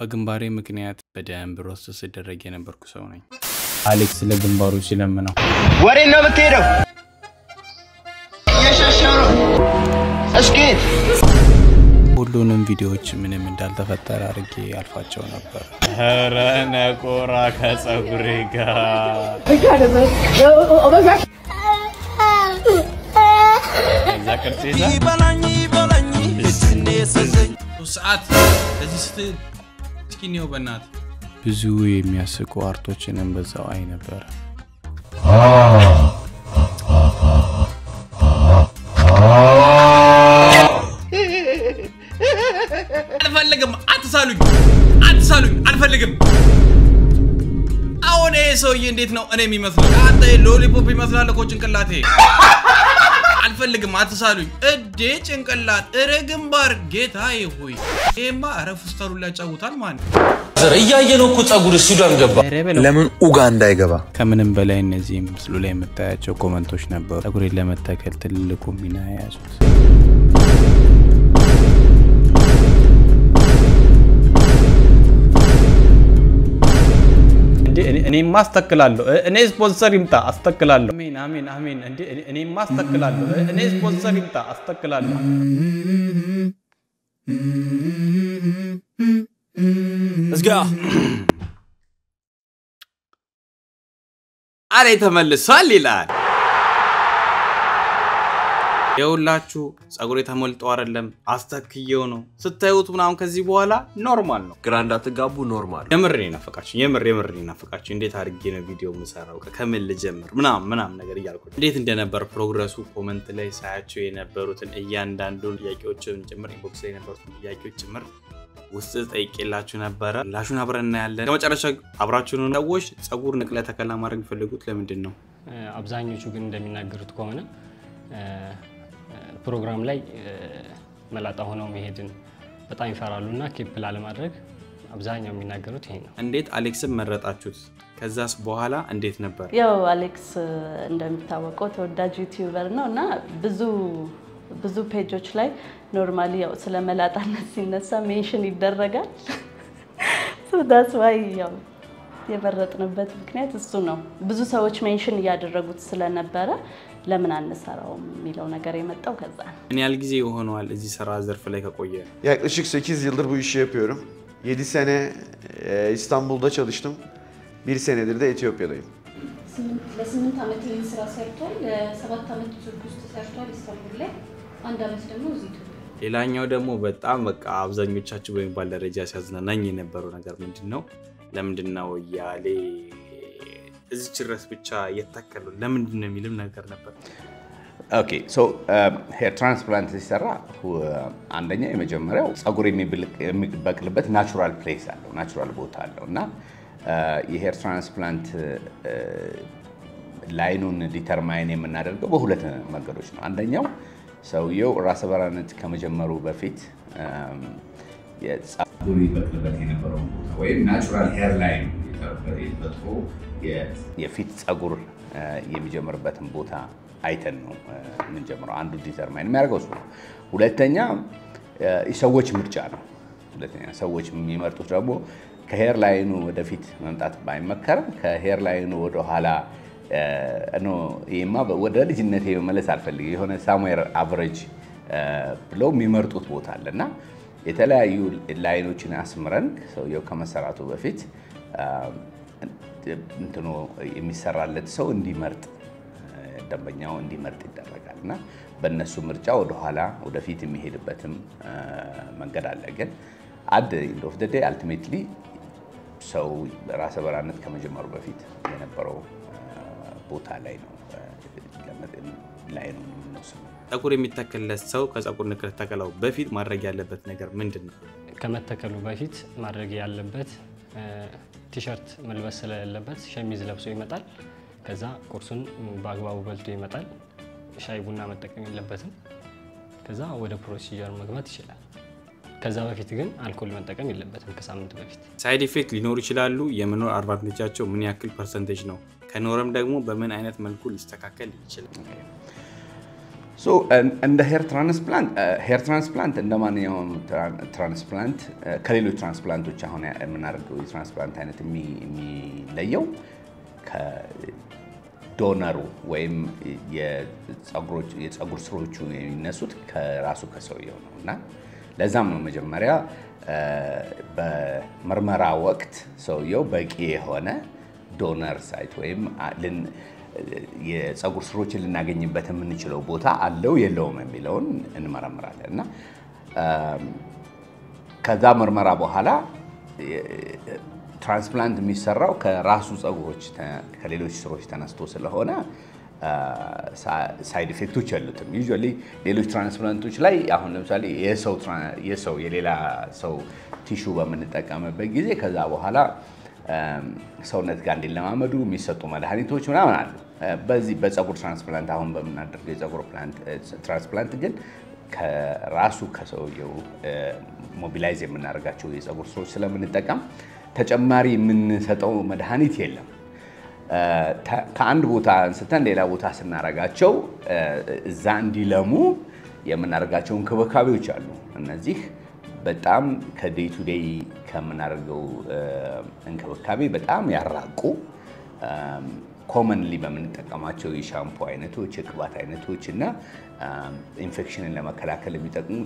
በግንባሬ ምክንያት በደንብ ሮስት ሲደረግ የነበርኩ ሰው ነኝ። አሌክስ ለግንባሩ ሲለምነው ወሬ ነው የምትሄደው የሸሸሩ እስኪ ሁሉንም ቪዲዮዎች ምንም እንዳልተፈጠረ አድርጌ አልፋቸው ነበር። ኧረ ነቆራ ከጸጉሬ ጋር ዛከርቴዛ ይበላኝ እስኔ ሰዘኝ ሰዓት እዚህ ስኪኒው በእናት ብዙ የሚያስቁ አርቶችንም በዛው አይ ነበር። አልፈልግም አትሳሉኝ አልፈልግም። አሁን ሰውዬ እንዴት ነው እኔ የሚመስለው? አንተ ሎሊፖፕ ይመስላል እኮ ጭንቅላቴ። አልፈልግም አትሳሉኝ እዴ ጭንቅላት ግንባር ጌታዬ ሆይ ኤማ አረፍስተሩ ላይ ጫውታል ማን ዘርያየነው እኮ ጸጉር ሱዳን ገባ ለምን ኡጋንዳ አይገባ? ከምንም በላይ እነዚህ ምስሉ ላይ የምታያቸው ኮሜንቶች ነበሩ ጸጉሬን ለመተከል ትልቁ ሚና ያዙት። እኔ ማስተክላለሁ እኔ ስፖንሰር ይምጣ አስተክላለሁ። አሜን አሜን አሜን። እኔ ማስተክላለሁ እኔ ስፖንሰር ይምጣ አስተክላለሁ። Let's go. አሬ ተመልሷል ይላል። የውላችሁ ጸጉሬ ተሞልጦ አይደለም አስተክየው ነው ስታዩት ምናምን ከዚህ በኋላ ኖርማል ነው። ግራ እንዳትጋቡ ኖርማል። የምሬ ናፈቃችሁ የምሬ ናፈቃችሁ። እንዴት አድርጌ ነው ቪዲዮ መስራው ከከመል ልጀምር ምናምን ነገር እያልኩ እንዴት እንደነበር ፕሮግረሱ ኮሜንት ላይ ሳያቸው የነበሩትን እያንዳንዱን ጥያቄዎችን ጭምር ኢንቦክስ ላይ የነበሩትን ጥያቄዎች ጭምር ውስጥ ጠይቄላችሁ ነበር። ላሹን አብረን ያለን ከመጨረሻ አብራችሁን ነው ሰዎች ጸጉር ንቅለ ተከላ ማድረግ ፈልጉት ለምንድን ነው? አብዛኞቹ ግን እንደሚናገሩት ከሆነ ፕሮግራም ላይ መላጣ ሆነው መሄድን በጣም ይፈራሉና ኬፕ ለማድረግ አብዛኛው የሚናገሩት ይሄ ነው። እንዴት አሌክስን መረጣችሁት? ከዛስ በኋላ እንዴት ነበር? ያው አሌክስ እንደሚታወቀው ተወዳጅ ዩቲዩበር ነውና ብዙ ፔጆች ላይ ኖርማሊ ያው ስለ መላጣነት ሲነሳ ሜንሽን ይደረጋል። so that's why ያው የመረጥንበት ምክንያት እሱ ነው። ብዙ ሰዎች ሜንሽን ያደረጉት ስለነበረ ለምን አንሰራውም የሚለው ነገር የመጣው ከዛ ነው። እኔ ያል ጊዜ ሆኗል እዚህ ስራ ዘርፍ ላይ ከቆየ Yaklaşık 8 yıldır bu işi yapıyorum. 7 sene İstanbul'da çalıştım. 1 senedir de Etiyopya'dayım. ለስምንት ዓመት ይሄን ስራ ሰርቷል። ለሰባት ዓመት ቱርክ ውስጥ ሰርቷል ኢስታንቡል ላይ። አንድ ዓመት ደግሞ እዚህ ኢትዮጵያ። ሌላኛው ደግሞ በጣም በቃ አብዛኞቻችሁ በሚባል ደረጃ ሲያዝናናኝ የነበረው ነገር ምንድነው? ለምንድነው ያሌ እዚህ ድረስ ብቻ የተተከሉ ለምንድነው የሚልም ነገር ነበር። Okay, so hair transplant ሲሰራ አንደኛ የመጀመሪያው ጸጉር የሚበቅልበት ናቹራል ፕሌስ አለው ናቹራል ቦታ አለው እና የሄር ትራንስፕላንት ላይኑን ዲተርማይን የምናደርገው በሁለት መንገዶች ነው። አንደኛው ሰውየው ራስ በራነት ከመጀመሩ በፊት የጸጉር ይበቅልበት የነበረው ቦታ ወይ ናቹራል ሄር ላይን የተፈጥሮ የፊት ጸጉር የሚጀምርበትን ቦታ አይተን ነው የምንጀምረው። አንዱ ዲተርማይን የሚያደርገው እሱ ነው። ሁለተኛ የሰዎች ምርጫ ነው። ሁለተኛ ሰዎች የሚመርጡት ደግሞ ከሄር ላይኑ ወደፊት መምጣት ባይመከርም ከሄር ላይኑ ወደ ኋላ ነው ይማ ወደ ልጅነቴ መመለስ አልፈልግ የሆነ ሳምዌር አቨሬጅ ብለው የሚመርጡት ቦታ አለና የተለያዩ ላይኖችን አስምረን ሰውየው ከመሰራቱ በፊት እንትኑ የሚሰራለት ሰው እንዲመርጥ ደንበኛው እንዲመርጥ ይደረጋልና በእነሱ ምርጫ ወደ ኋላ ወደፊት የሚሄድበትም መንገድ አለ። ግን at the end of the day ultimately ሰው ራስ በራነት ከመጀመሩ በፊት የነበረው ቦታ ላይ ነው ላይ ነው የምንወስነው። ጸጉር የሚተከልለት ሰው ከጸጉር ንቅለ ተከላው በፊት ማድረግ ያለበት ነገር ምንድነው? ከመተከሉ በፊት ማድረግ ያለበት ቲሸርት መልበስ ስለሌለበት ሸሚዝ ለብሶ ይመጣል። ከዛ ቁርሱን በአግባቡ በልቶ ይመጣል። ሻይ ቡና መጠቀም የለበትም። ከዛ ወደ ፕሮሲጀር መግባት ይችላል። ከዛ በፊት ግን አልኮል መጠቀም የለበትም ከሳምንት በፊት። ሳይድ ኢፌክት ሊኖር ይችላሉ። የመኖር አድቫንቴጃቸው ምን ያክል ፐርሰንቴጅ ነው? ከኖርም ደግሞ በምን አይነት መልኩ ሊስተካከል ይችላል? So and the hair transplant እንደ ማንኛውም ትራንስፕላንት ከሌሎች ትራንስፕላንቶች አሁን የምናደርገው የትራንስፕላንት አይነት የሚለየው ከዶነሩ ወይም የፀጉር ስሮቹ የሚነሱት ከራሱ ከሰውየው ነውና ለዛም ነው መጀመሪያ በመርመራ ወቅት ሰውየው በቂ የሆነ ዶነር ሳይት ወይም የፀጉር ስሮችን ልናገኝበት የምንችለው ቦታ አለው የለውም የሚለውን እንመረምራለን እና ከዛ ምርመራ በኋላ ትራንስፕላንት የሚሰራው ከራሱ ፀጉሮች ከሌሎች ስሮች ተነስቶ ስለሆነ ሳይድ ኢፌክቶች ያሉትም ዩዥዋሊ ሌሎች ትራንስፕላንቶች ላይ አሁን ለምሳሌ የሰው የሌላ ሰው ቲሹ በመንጠቀምበት ጊዜ ከዛ በኋላ ሰውነት ጋር እንዲለማመዱ የሚሰጡ መድኃኒቶች ምናምን አሉ በዚህ በፀጉር ትራንስፕላንት አሁን በመናደርገው የፀጉር ትራንስፕላንት ግን ከራሱ ከሰውየው ሞቢላይዝ የምናደርጋቸው የፀጉር ስሮች ስለምንጠቀም ተጨማሪ የምንሰጠው መድኃኒት የለም ከአንድ ቦታ አንስተን ሌላ ቦታ ስናረጋቸው እዛ እንዲለሙ የምናደርጋቸው እንክብካቤዎች አሉ እነዚህ በጣም ከዴይ ቱ ዴይ ከምናደርገው እንክብካቤ በጣም ያራቁ ኮመንሊ በምንጠቀማቸው የሻምፖ አይነቶች የቅባት አይነቶች እና ኢንፌክሽንን ለመከላከል የሚጠቅሙ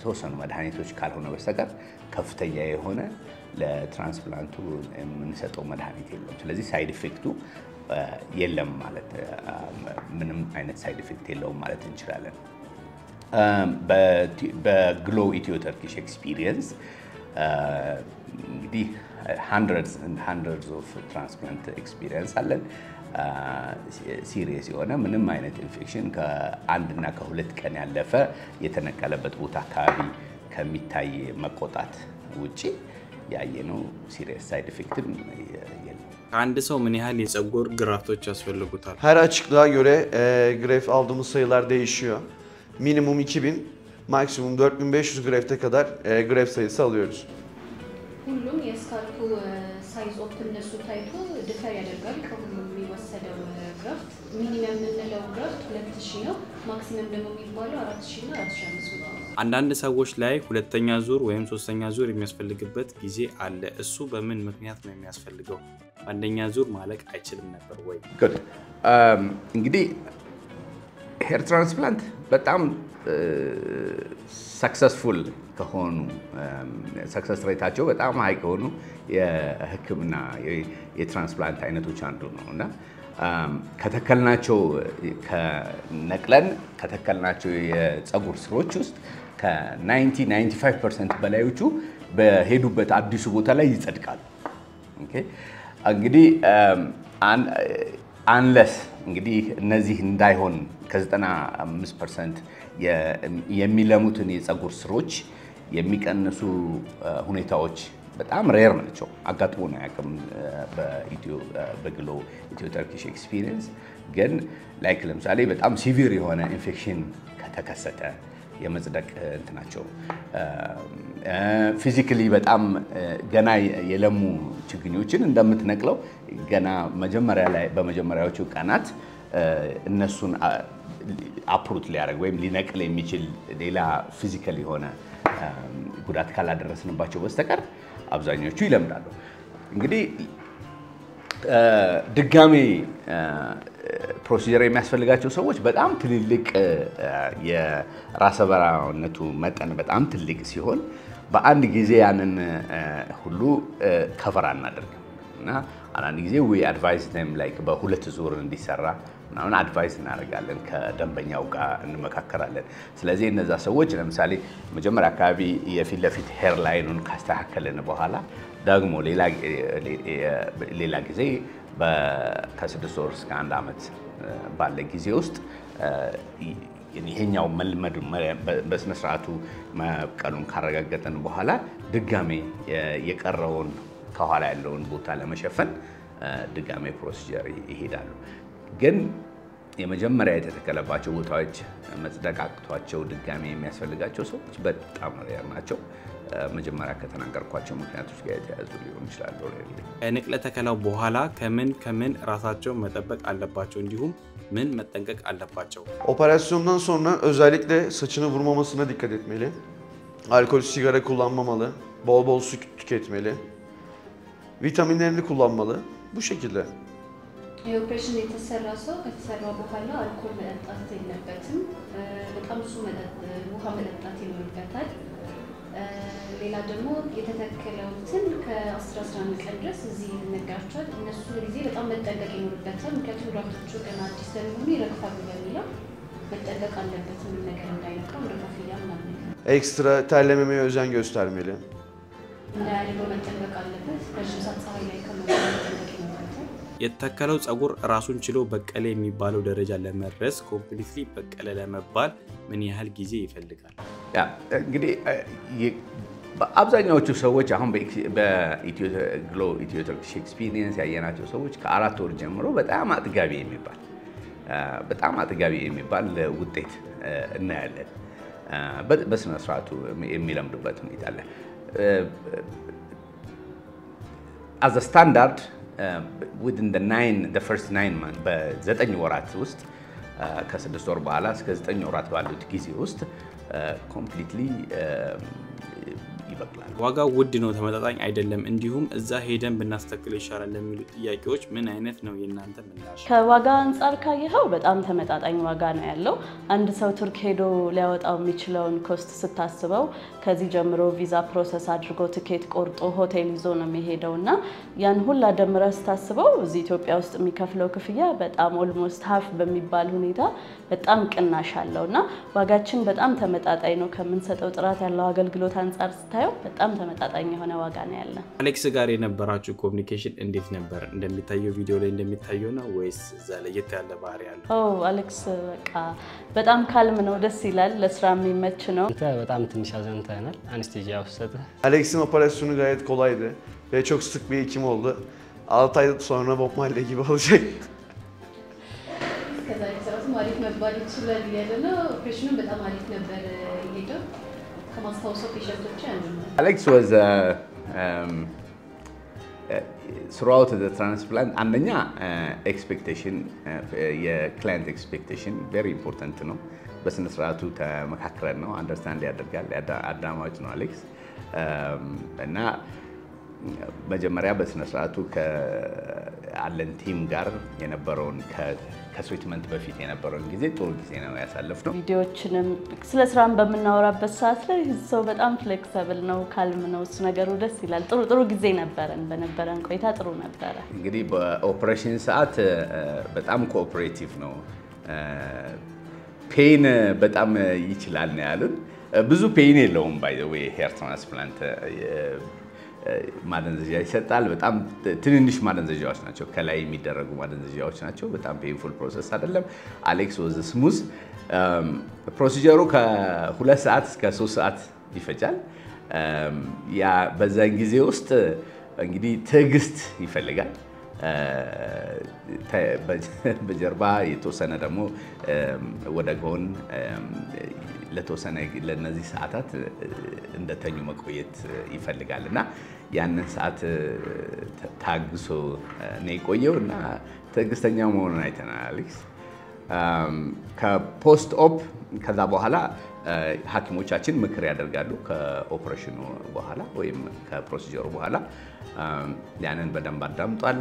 ተወሰኑ መድኃኒቶች ካልሆነ በስተቀር ከፍተኛ የሆነ ለትራንስፕላንቱ የምንሰጠው መድኃኒት የለም ስለዚህ ሳይድ ኢፌክቱ የለም ማለት ምንም አይነት ሳይድ ኢፌክት የለውም ማለት እንችላለን በግሎ ኢትዮ ተርኪሽ ኤክስፒሪየንስ እንግዲህ hundreds of transplant experience አለን ሲሪየስ የሆነ ምንም አይነት ኢንፌክሽን ከአንድና ከሁለት ቀን ያለፈ የተነቀለበት ቦታ አካባቢ ከሚታይ መቆጣት ውጪ ያየነው ሲሪየስ ሳይድ ኢፌክትም የለም አንድ ሰው ምን ያህል የፀጉር ግራፍቶች ያስፈልጉታል Her açıklığa göre gref aldığımız sayılar değişiyor. Minimum 2000, maksimum 4500 grefte kadar gref sayısı alıyoruz. ሁሉም የስካልፑ ሳይዝ ኦፕትነሱ ታይቶ ዲፈር ያደርጋል ከሁሉም የሚወሰደው ግራፍት ሚኒመም የምንለው ግራፍት 2000 ነው ማክሲመም ደግሞ የሚባለው 4000 እና 4500 ነው አንዳንድ ሰዎች ላይ ሁለተኛ ዙር ወይም ሶስተኛ ዙር የሚያስፈልግበት ጊዜ አለ እሱ በምን ምክንያት ነው የሚያስፈልገው አንደኛ ዙር ማለቅ አይችልም ነበር ወይ good እንግዲህ ሄር ትራንስፕላንት በጣም ሰክሰስፉል ከሆኑ ሰክሰስ ሬታቸው በጣም ሃይ ከሆኑ የህክምና የትራንስፕላንት አይነቶች አንዱ ነውና ከተከልናቸው ከነቅለን ከተከልናቸው የፀጉር ስሮች ውስጥ ከ90-95% በላዮቹ በሄዱበት አዲሱ ቦታ ላይ ይጸድቃሉ ኦኬ እንግዲህ አንለስ እንግዲህ እነዚህ እንዳይሆን ከ95% የሚለሙትን የፀጉር ስሮች የሚቀንሱ ሁኔታዎች በጣም ሬር ናቸው አጋጥሞ ነው ያቀም በግሎ ኢትዮ ተርኪሽ ኤክስፒሪየንስ ግን ላይክ ለምሳሌ በጣም ሲቪር የሆነ ኢንፌክሽን ከተከሰተ የመጽደቅ እንትናቸው ፊዚካሊ በጣም ገና የለሙ ችግኞችን እንደምትነቅለው ገና መጀመሪያ ላይ በመጀመሪያዎቹ ቀናት እነሱን አፕሩት ሊያደርግ ወይም ሊነቅል የሚችል ሌላ ፊዚካሊ የሆነ ጉዳት ካላደረስንባቸው በስተቀር አብዛኞቹ ይለምዳሉ እንግዲህ ድጋሜ ፕሮሲጀር የሚያስፈልጋቸው ሰዎች በጣም ትልልቅ የራስ በራነቱ መጠን በጣም ትልቅ ሲሆን በአንድ ጊዜ ያንን ሁሉ ከቨር አናደርግም እና አንድ ጊዜ we advise them like በሁለት ዙር እንዲሰራ ምናምን አድቫይስ እናደርጋለን ከደንበኛው ጋር እንመካከራለን ስለዚህ እነዛ ሰዎች ለምሳሌ መጀመሪያ አካባቢ የፊት ለፊት ሄር ላይኑን ካስተካከልን በኋላ ደግሞ ሌላ ጊዜ ከ6 ወር እስከ 1 ዓመት ባለ ጊዜ ውስጥ ይሄኛው መልመድ በስነ ስርዓቱ መቀሉን ካረጋገጠን በኋላ ድጋሜ የቀረውን ከኋላ ያለውን ቦታ ለመሸፈን ድጋሜ ፕሮሲጀር ይሄዳሉ ግን የመጀመሪያ የተተከለባቸው ቦታዎች መጽደቃቅቷቸው ድጋሜ የሚያስፈልጋቸው ሰዎች በጣም ሬር ናቸው መጀመሪያ ከተናገርኳቸው ምክንያቶች ጋር የተያዙ ሊሆን ይችላል ንቅለ ተከላው በኋላ ከምን ራሳቸው መጠበቅ አለባቸው እንዲሁም ምን መጠንቀቅ አለባቸው? Operasyondan sonra özellikle saçını vurmamasına dikkat etmeli. Alkol, sigara kullanmamalı. Bol bol su tüketmeli. Vitaminlerini kullanmalı. Bu şekilde. የኦፕሬሽን የተሰራ ሰው ከተሰራ በኋላ አልኮል መጠጣት የለበትም። በጣም ብዙ ውሃ መጠጣት ይኖርበታል። ሌላ ደግሞ የተተከለውትን ከ10-11 ቀን ድረስ እዚህ ይነጋቸዋል። እነሱ ጊዜ በጣም መጠንቀቅ ይኖርበታል። ምክንያቱም ግራፍቶቹ ገና አዲስ ስለሚሆኑ ይረግፋሉ በሚለው መጠንቀቅ አለበት። ምን ነገር እንዳይነካው እንደ ኮፍያ ምናምን Ekstra terlememeye özen göstermeli. እንዳያደርገው መጠንቀቅ አለበት። ረዥም ሰዓት ፀሐይ ላይ ከመቆየት መጠንቀቅ ይኖርበታል። የተተከለው ጸጉር ራሱን ችሎ በቀለ የሚባለው ደረጃ ለመድረስ ኮምፕሊትሊ በቀለ ለመባል ምን ያህል ጊዜ ይፈልጋል? ያ እንግዲህ አብዛኛዎቹ ሰዎች አሁን በኢትዮ ግሎ ኢትዮ ተርኪሽ ኤክስፒሪየንስ ያየናቸው ሰዎች ከ4 ወር ጀምሮ በጣም አጥጋቢ የሚባል ውጤት እናያለን። በስነ ስርዓቱ የሚለምዱበት ሁኔታ አለ። as a standard within the first 9 months በ9 ወራት ውስጥ ከ6 ወር በኋላ እስከ 9 ወራት ባሉት ጊዜ ውስጥ ኮምፕሊትሊ ይበቅላል። ዋጋው ውድ ነው ተመጣጣኝ አይደለም እንዲሁም እዛ ሄደን ብናስተካክለው ይሻላል ለሚሉ ጥያቄዎች ምን አይነት ነው የናንተ ምላሽ? ከዋጋ አንፃር ካየኸው በጣም ተመጣጣኝ ዋጋ ነው ያለው። አንድ ሰው ቱርክ ሄዶ ሊያወጣው የሚችለውን ኮስት ስታስበው ከዚህ ጀምሮ ቪዛ ፕሮሰስ አድርጎ ቲኬት ቆርጦ ሆቴል ይዞ ነው የሚሄደውና ያን ሁላ ደምረህ ስታስበው እዚህ ኢትዮጵያ ውስጥ የሚከፍለው ክፍያ በጣም ኦልሞስት ሃፍ በሚባል ሁኔታ በጣም ቅናሽ አለውና ዋጋችን በጣም ተመጣጣኝ ነው ከምንሰጠው ጥራት ያለው አገልግሎት አንፃር ስታየው በጣም ተመጣጣኝ የሆነ ዋጋ ነው ያለው። አሌክስ ጋር የነበራችሁ ኮሙኒኬሽን እንዴት ነበር? እንደሚታየው ቪዲዮ ላይ እንደሚታየው ነው ወይስ እዛ ላይ ያለ ባህሪ ያለው? አሌክስ በቃ በጣም ካልም ነው፣ ደስ ይላል፣ ለስራ የሚመች ነው። አንተ በጣም ትንሽ አዘንተናል። አንስቴጂያ ወሰደ። Alex'in operasyonu gayet kolaydı ve çok sık bir hekim oldu. 6 ay sonra Bob Marley gibi olacak. ከዛ የተሰራው አሪፍ መባል ይችላል ያለ ነው። ኦፕሬሽኑ በጣም አሪፍ ነበር የሄደው። ከማስታወሰው ፔሸንቶች አንዱ ነው። Alex was throughout the transplant አንደኛ expectation የክላይንት expectation very important ነው። በስነ ስርዓቱ ተመካክረን ነው አንደርስታንድ ያደርጋል አዳማጭ ነው አሌክስ እና መጀመሪያ በስነ ስርዓቱ ከአለን ቲም ጋር የነበረውን ከትሪትመንት በፊት የነበረውን ጊዜ ጥሩ ጊዜ ነው ያሳለፍነው። ቪዲዮዎችንም ስለ ስራም በመናወራበት ሰዓት ላይ ሰው በጣም ፍሌክሲብል ነው፣ ካልም ነው፣ እሱ ነገሩ ደስ ይላል። ጥሩ ጊዜ በነበረን ቆይታ ጥሩ ነበረ። እንግዲህ በኦፕሬሽን ሰዓት በጣም ኮኦፐሬቲቭ ነው። ፔን በጣም ይችላል ነው ያሉን። ብዙ ፔን የለውም ባይ ዘ ዌይ ሄር ትራንስፕላንት ማደንዘዣ ይሰጣል። በጣም ትንንሽ ማደንዘዣዎች ናቸው፣ ከላይ የሚደረጉ ማደንዘዣዎች ናቸው። በጣም ፔንፉል ፕሮሰስ አይደለም። አሌክስ ወዝ ስሙዝ። ፕሮሲጀሩ ከ2 ሰዓት እስከ 3 ሰዓት ይፈጃል። ያ በዛን ጊዜ ውስጥ እንግዲህ ትዕግስት ይፈልጋል። በጀርባ የተወሰነ ደግሞ ወደ ጎን ለተወሰነ ለነዚህ ሰዓታት እንደተኙ መቆየት ይፈልጋልና ያንን ሰዓት ታግሶ ነው የቆየው እና ትዕግስተኛ መሆኑን አይተናል አሌክስ። ከፖስት ኦፕ ከዛ በኋላ ሐኪሞቻችን ምክር ያደርጋሉ ከኦፕሬሽኑ በኋላ ወይም ከፕሮሲጀሩ በኋላ ያንን በደንብ አዳምጧል።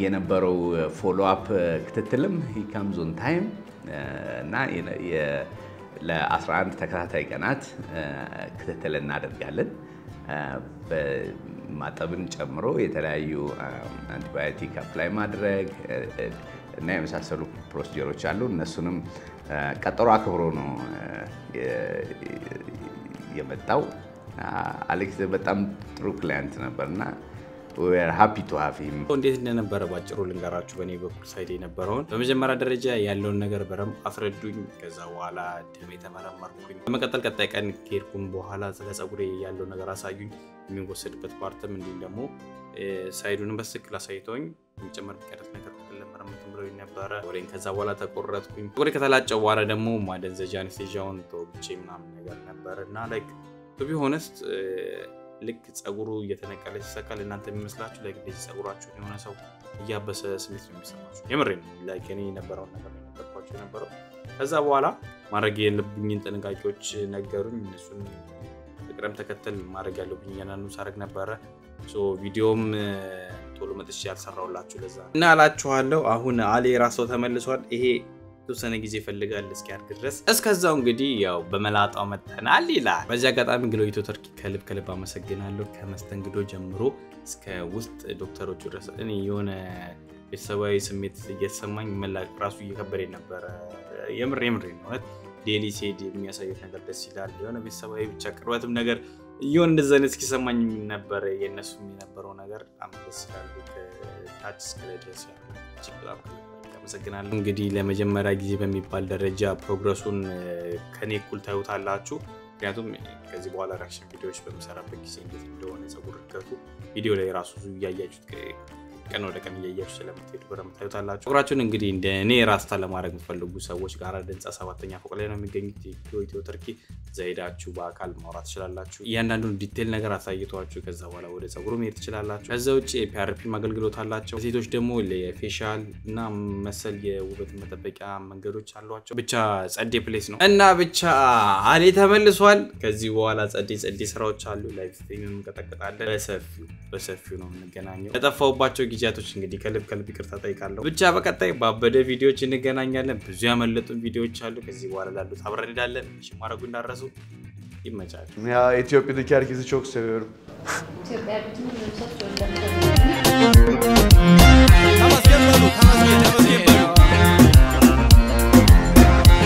የነበረው ፎሎ አፕ ክትትልም he comes on time እና ለ11 ተከታታይ ቀናት ክትትል እናደርጋለን። በማጠብን ጨምሮ የተለያዩ አንቲባዮቲክ አፕላይ ማድረግ እና የመሳሰሉ ፕሮሲጀሮች አሉ። እነሱንም ቀጠሮ አክብሮ ነው የመጣው። አሌክስ በጣም ጥሩ ክላይንት ነበርና we are happy to have him። እንዴት እንደነበረ ባጭሩ ልንገራችሁ በኔ በኩል ሳይድ የነበረውን። በመጀመሪያ ደረጃ ያለውን ነገር በረም አፍረዱኝ። ከዛ በኋላ ደም የተመረመርኩኝ። በመቀጠል ቀጣይ ቀን ከሄድኩም በኋላ ስለ ጸጉሬ ያለው ነገር አሳዩኝ። የሚወሰድበት ፓርትም እንዲሁም ደግሞ ሳይዱን በስክል አሳይቶኝ የሚጨመር ቢቀርስ ነገር ለመረመት ብለው ነበር። ወሬን ከዛ በኋላ ተቆረጥኩኝ። ጸጉሬ ከተላጨ በኋላ ደግሞ ማደንዘዣ አንስቴዣውን ተወግቼ ምናምን ነገር ነበርና ላይክ to be honest ልክ ጸጉሩ እየተነቀለ ሲሰካል እናንተ የሚመስላችሁ ላይ ግዴታ ጸጉራችሁ የሆነ ሰው እያበሰ ስሜት ነው የሚሰማችሁ የምሬን ላይ ከኔ የነበረው ነገር ነበርኳችሁ የነበረው ከዛ በኋላ ማድረግ የለብኝን ጥንቃቄዎች ነገሩኝ እነሱን በቅደም ተከተል ማድረግ ያለብኝ ያናኑ ሳረግ ነበር ሶ ቪዲዮም ቶሎ መጥቼ ያልሰራውላችሁ ለዛ እና አላችኋለሁ አሁን አሊ ራሱ ተመልሷል ይሄ ተወሰነ ጊዜ ፈልጋል እስኪያርግ ድረስ እስከዛው እንግዲህ ያው በመላጣው መተናል ይላል በዛ አጋጣሚ ግሎይቶ ተርኪ ከልብ አመሰግናለሁ ከመስተንግዶ ጀምሮ እስከ ውስጥ ዶክተሮቹ ድረስ እኔ የሆነ ቤተሰባዊ ስሜት እየተሰማኝ መላቅ ራሱ እየከበደ ነበር የምር ነው ዴሊ ሴድ የሚያሳየው ነገር ደስ ይላል የሆነ ቤተሰባዊ ብቻ ቅርበትም ነገር ይሁን እንደዛን እስኪሰማኝ ነበር የነሱ የነበረው ነገር አምስት ይላል ታች ስክለደስ ያለው አመሰግናለሁ እንግዲህ ለመጀመሪያ ጊዜ በሚባል ደረጃ ፕሮግረሱን ከኔ እኩል ታዩታላችሁ ምክንያቱም ከዚህ በኋላ ሪአክሽን ቪዲዮዎች በመሰራበት ጊዜ እንደሆነ ጸጉር ከቱ ቪዲዮ ላይ ራሱ ያያችሁት ቀን ወደ ቀን እያያችሁ ስለምትሄዱ በረምታዩታላችሁ ጸጉራችሁን እንግዲህ እንደኔ ራስታ ለማድረግ የምትፈልጉ ሰዎች ጋር ደንጻ 7ኛ ፎቅ ላይ ነው የሚገኙት ኢትዮ ተርኪ ዘይዳችሁ በአካል ማውራት ትችላላችሁ እያንዳንዱን ዲቴል ነገር አሳይቷችሁ ከዛ በኋላ ወደ ጸጉሩ መሄድ ትችላላችሁ ከዛ ውጪ ፒአርፒ ማገልግሎት አላቸው ሴቶች ደግሞ ለፌሻል እና መሰል የውበት መጠበቂያ መንገዶች አሏቸው ብቻ ጸዴ ፕሌስ ነው እና ብቻ አሊ ተመልሷል ከዚህ በኋላ ጸዴ ስራዎች አሉ ላይቭ ስትሪምም እንቀጠቅጣለን በሰፊው ነው የምንገናኘው ተጠፋውባቸው ጊዜያቶች እንግዲህ ከልብ ይቅርታ ጠይቃለሁ ብቻ በቀጣይ ባበደ ቪዲዮዎች እንገናኛለን ብዙ ያመለጡ ቪዲዮዎች አሉ ከዚህ በኋላ ላሉት አብረን እንሄዳለን እሺ ማረጉ እንዳረሱ ይመቻል ያ ኢትዮጵያ'daki herkesi çok seviyorum ኢትዮጵያ bütün ልጆች ወለደ ተመስገን